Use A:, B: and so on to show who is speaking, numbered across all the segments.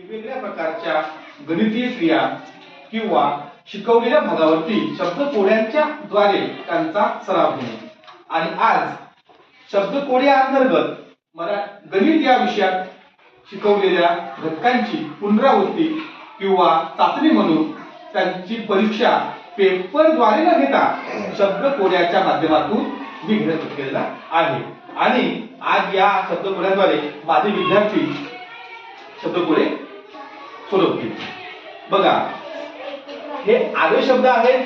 A: वेगवेगळ्या प्रकारच्या गणितीय क्रिया किंवा शिकवलेल्या भागावरती शब्दकोड्यांच्या द्वारे त्यांचा सराव होणे। आणि आज शब्दकोड्या अंतर्गत गणित या विषयात शिकवलेल्या घटकांची पुनरावृत्ती किंवा चाचणी म्हणून त्यांची परीक्षा पेपरद्वारे न घेता शब्दकोड्याच्या माध्यमातून मी घेतलेला आहे। आणि आज या शब्दकोड्याद्वारे माझे विद्यार्थी शब्दकोडे सोडवतील। बघा, हे आडवे शब्द आहेत,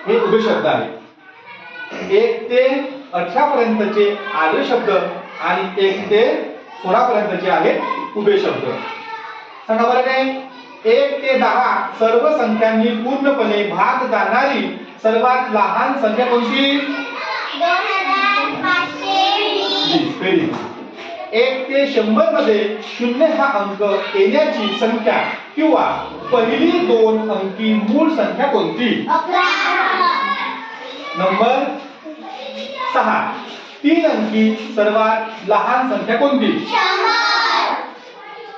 A: हे उभे शब्द आहेत। 1 ते 18 पर्यंतचे आडवे शब्द आणि 1 ते 16 पर्यंतचे आहेत उभे शब्द। सांगा बरं काय? 1 ते 10 सर्व संख्यांनी पूर्णपणे भाग जाणारी सर्वात लहान संख्या कोणती? 2520। 1 ते 100 मध्ये 0 हा अंक येण्याची संख्या किंवा पहिली 2 अंकी मूळ संख्या कोणती?
B: 11।
A: नंबर 6 3 अंकी सर्वात लहान संख्या कोणती?
B: 100।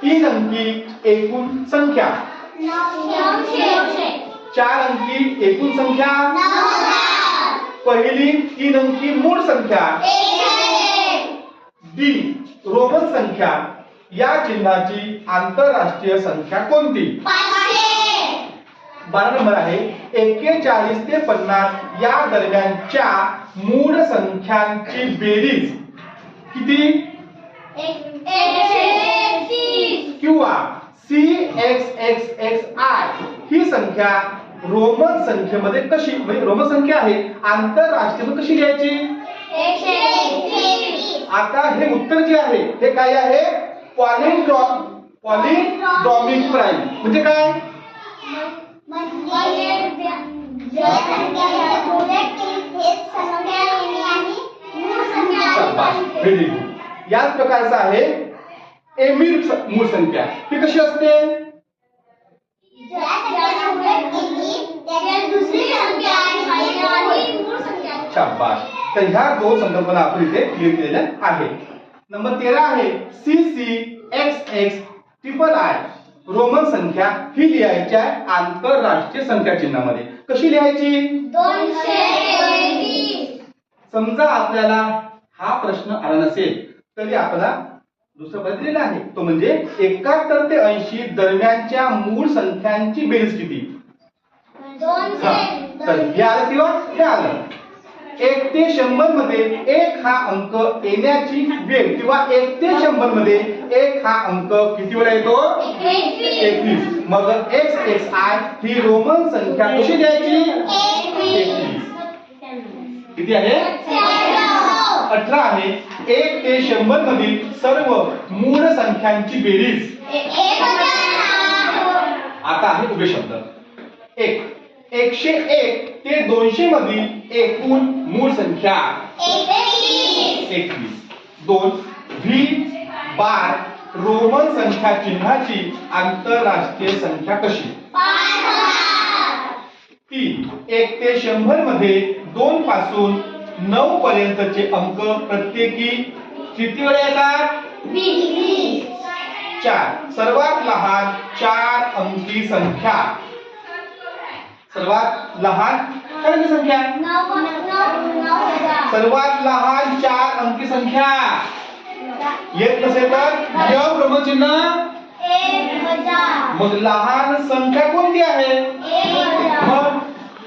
A: 3 अंकी एकूण संख्या?
B: 900।
A: 4 अंकी एकूण संख्या?
B: 9000।
A: पहिली 3 अंकी मूळ संख्या?
B: 101।
A: डी रोमन संख्या या चिन्हाची आंतरराष्ट्रीय संख्या कोणती?
B: 500।
A: 12 नंबर आहे 41 ते 50 या दरम्यानच्या मूळ संख्यांची बेरीज किती?
B: 130।
A: किंवा CXXXI ही संख्या रोमन संख्येमध्ये कशी, म्हणजे रोमन संख्या आहे आंतरराष्ट्रीय कशी लिहायची?
B: 131।
A: आता हे उत्तर जे आहे हे काय आहे? पॉलिड्रॉमिक प्राइम म्हणजे काय? Very good. याच प्रकारचा आहे एमिर मूळ संख्या। ती कशी असते? शाबाश। तर ह्या दोन संकल्पना आपण इथे क्लिअर केलेल्या आहेत। नंबर 13 आहे CCXXIII रोमन संख्या ही लिहायची आहे आंतरराष्ट्रीय संख्या चिन्हामध्ये। कशी लिहायची?
B: 223।
A: समजा आपल्याला हा प्रश्न आला नसेल तरी आपल्याला दुसरा पर्याय दिलेला आहे, तो म्हणजे 71 ते 80 दरम्यानच्या मूळ संख्यांची बेरीज किती?
B: 200।
A: तर हे आलं किंवा हे आलं। 1 ते 100 मध्ये 1 हा अंक येण्याची वेळ किंवा 1 ते 100 मध्ये 1 हा अंक किती वेळा येतो? 21। मग XXI ही रोमन संख्या कशी द्यायची? 21। किती आहे? 18 आहे 1 ते 100 मधील सर्व मूळ संख्यांची बेरीज?
B: 1000।
A: आता आहे उभे शब्द। 101 ते 200 मधील एकूण मूळ संख्या? 21। 2 व्ही बार रोमन संख्या चिन्हाची आंतरराष्ट्रीय संख्या कशी?
B: 5000।
A: 3 1 ते 100 मध्ये 2 पासून 9 पर्यंतचे अंक प्रत्येकी किती वेळा येतात?
B: 20।
A: 4 सर्वात लहान 4 अंकी संख्या? सर्वात लहान काय अंकी संख्या?
B: 9000।
A: सर्वात लहान 4 अंकी संख्या येत नसेल तर य रोमन चिन्ह?
B: 1000।
A: मग लहान संख्या कोणती आहे?
B: 1000।
A: मग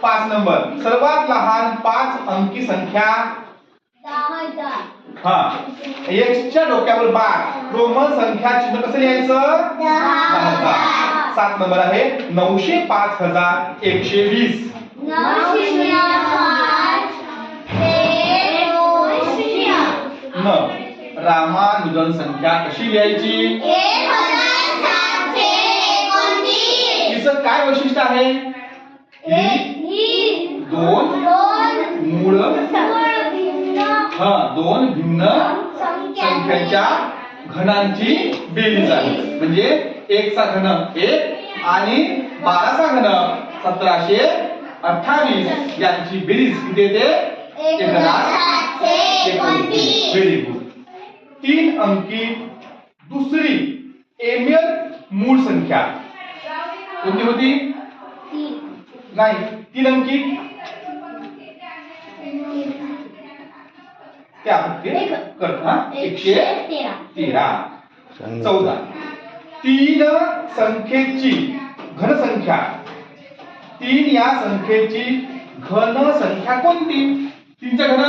A: 5 नंबर सर्वात लहान 5 अंकी संख्या?
B: 10000।
A: हा x च्या डोक्यावर बार रोमन संख्या चिन्ह कसं लिहायचं?
B: 10,000।
A: 7 नंबर आहे 905,120।
B: 905,200।
A: न रामानुजन संख्या कशी लिहायची?
B: 1729।
A: तिचं काय वैशिष्ट्य आहे? दोन मूळ दोन भिन्न संख्यांच्या घनांची बेरीज आहे। म्हणजे 1 चा घन 1 आणि 12 चा घन 1728 यांची बेरीज किती येते? 1729। Very good. 3 अंकी दुसरी एमियर मूळ संख्या कोणती होती? नाही, 3 अंकी त्या करतो हा 113. 14. 3 संख्येची घनसंख्या 3 या संख्येची घनसंख्या कोणती? 3 चा घन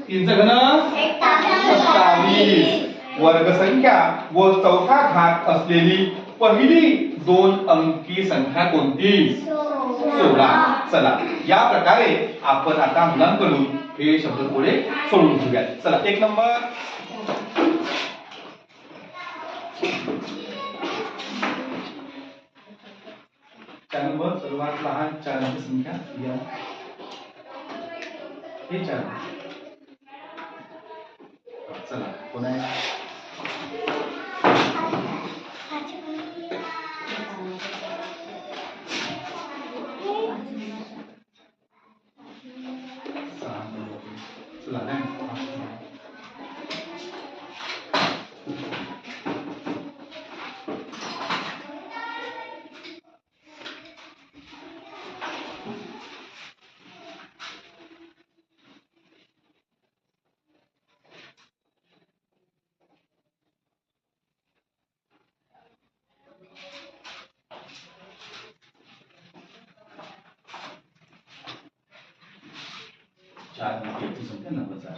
A: 27. वर्गसंख्या व चौथा घात असलेली पहिली 2 अंकी संख्या कोणती? 16. चला या प्रकारे आपण आता मुलांकडून हे शब्दकोडे सोडून घेऊया. चला 1 नंबर. नंबर सर्वात लहान 4 अंकी संख्या या हे 4. चला कोण आहे? चला नाही 4 अंकी संख्या 9000.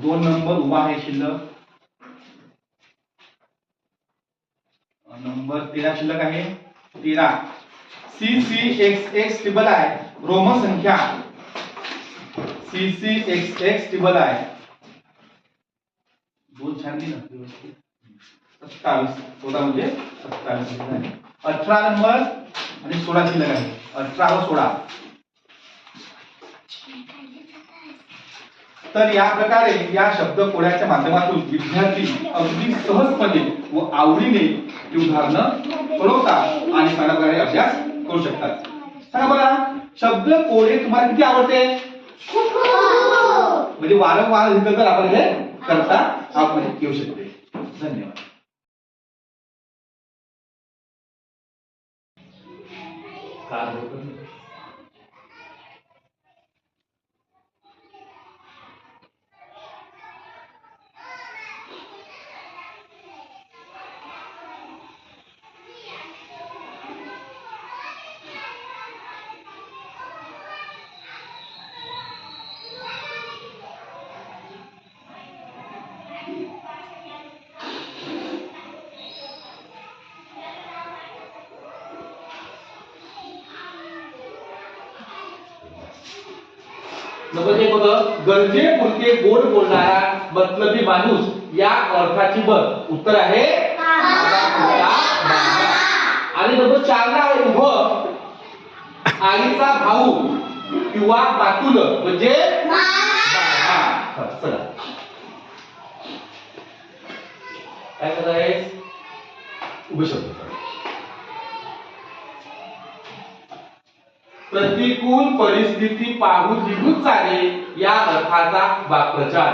A: दोन नंबर उभा आहे शिल्लक. नंबर 13 शिल्लक आहे. 13 CCXX टिबल आहे रोमन संख्या. CCXX टिबल आहे. दोन छान दिलं व्यवस्थित. 27 14 म्हणजे 27 आहे. 18 नंबर आणि 16 शिल्लक आहे. 18 व 16. तर या प्रकारे या शब्दकोड्याच्या माध्यमातून विद्यार्थी अगदी सहजपणे व आवडीने ही उदाहरणं सोडवतात आणि चांगल्या प्रकारे अभ्यास करू शकतात. सांगा बरं शब्दकोडे तुम्हाला किती आवडते? म्हणजे वारंवार लिहिलं तर आपण हे करता आपण येऊ शकते. धन्यवाद. नंबर 1 होतं गरजेपुरते गोड बोलणारा मतलबी माणूस या अर्थाची बस. उत्तर आहे आणि नंबर 4 ला आहे उभं आईचा भाऊ किंवा बातुल म्हणजे चला काय करायचं उभे शब्द. प्रतिकूल परिस्थिती पाहून निघून जाणे या अर्थाचा वाक्प्रचार.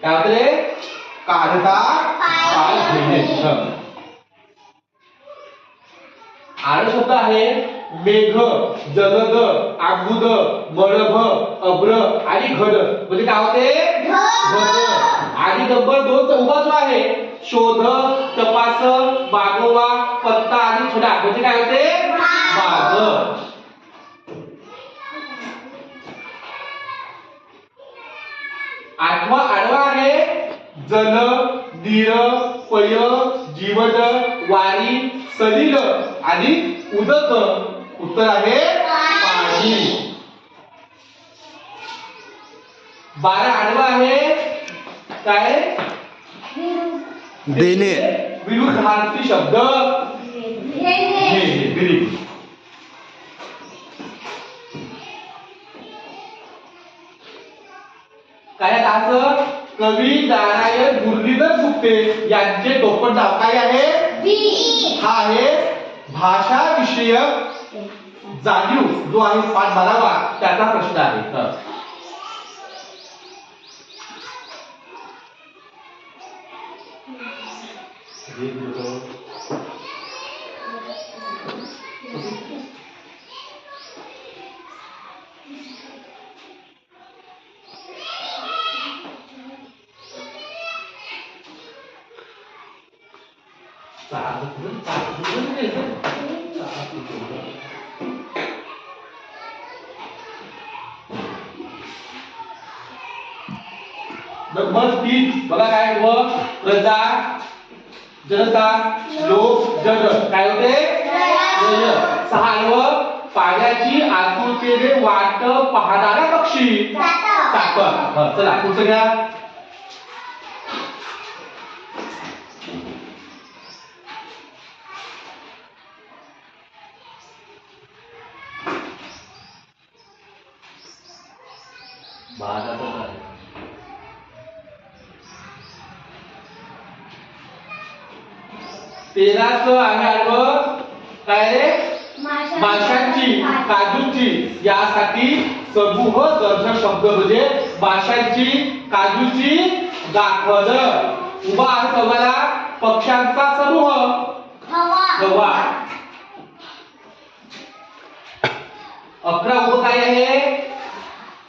A: काय काढता पाय घेणे. आड शब्द आहे मेघ, जलद, आगुद, मळभ, अभ्र आणि घड म्हणजे काय होते घड. आणि नंबर 2 चा उभा जो आहे शोध, तपास, मागोवा, पत्ता आणि छडा म्हणजे काय होते माग. आठवा आडवा आहे जल, दीर, पय, जीवद, वारी, सलिल आणि उदक. उत्तर आहे पाणी. 12 आडवा आहे काय
C: देणे.
A: विरुद्धार्थी शब्द व्हेरी गुड. काय आहे कवी नारायण मुरलीधर गुप्ते यांचे टोपण नाव काय आहे? हा आहे भाषा विषयक जाणीव जो आहे पाठ 12वा त्याचा प्रश्न आहे. नंबर 3 बघा काय व प्रजा, जनता, लोक, जन काय होते? जन. 6 पाण्याची आतुरतेने वाट पाहणारा पक्षी चातक. चला पुढचं घ्या. तेराचं आहे आडवं काय रे? माशांची, काजूची यासाठी समूह दर्शक शब्द म्हणजे माशांची, काजूची गाठवड. उभा आहे सवाला पक्ष्यांचा समूह गवा. 11 उभं काय आहे?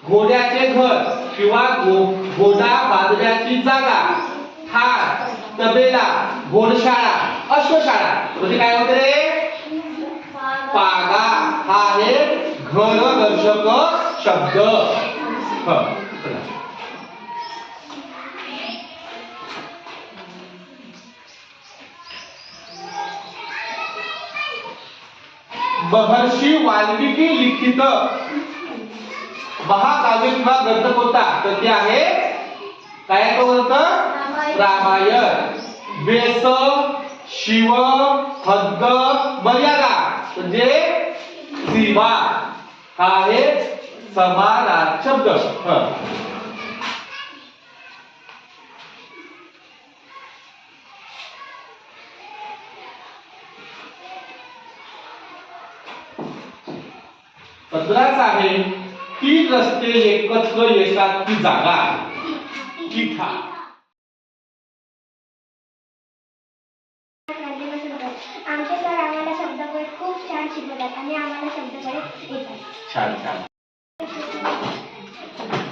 A: घोड्याचे घर किंवा घोडा बांधण्याची जागा, ठार, तबेला, घोडशाळा, अश्वशाळा म्हणजे काय होते रे? पागा. हा आहे घर दर्शक शब्द. महर्षी वाल्मिकी लिखित महाकाव्य किंवा ग्रंथ कोणता? तर ते आहे काय तो ग्रंथ? रामायण. वेस, शिव, हद्द, मर्यादा म्हणजे सीमा. हा आहे समानार्थी शब्द. पत्राच आहे 3 रस्ते एकत्र येतात ती जागा चिठा.
B: आमचे सर आम्हाला शब्दकोश खूप छान शिकवतात आणि आम्हाला शब्दकोश येतात.
A: छान छान.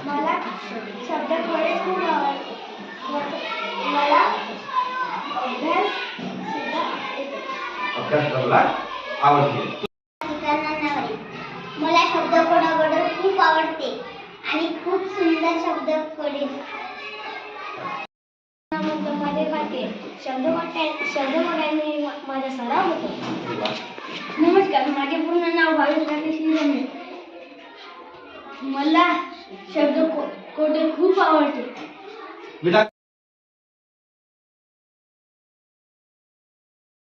B: मला शब्दकोश खूप आवडते. मला अभ्यास सुद्धा येतो.
A: अभ्यास करायला आवडते.
B: मला शब्दकोश खूप आवडते आणि खूप सुंदर शब्दकोश शब्दकोशाने माझा सराव होतो. नमस्कार, माझे पूर्ण नाव भावेश राकेश हिरेमळे. मला शब्दकोश खूप आवडते.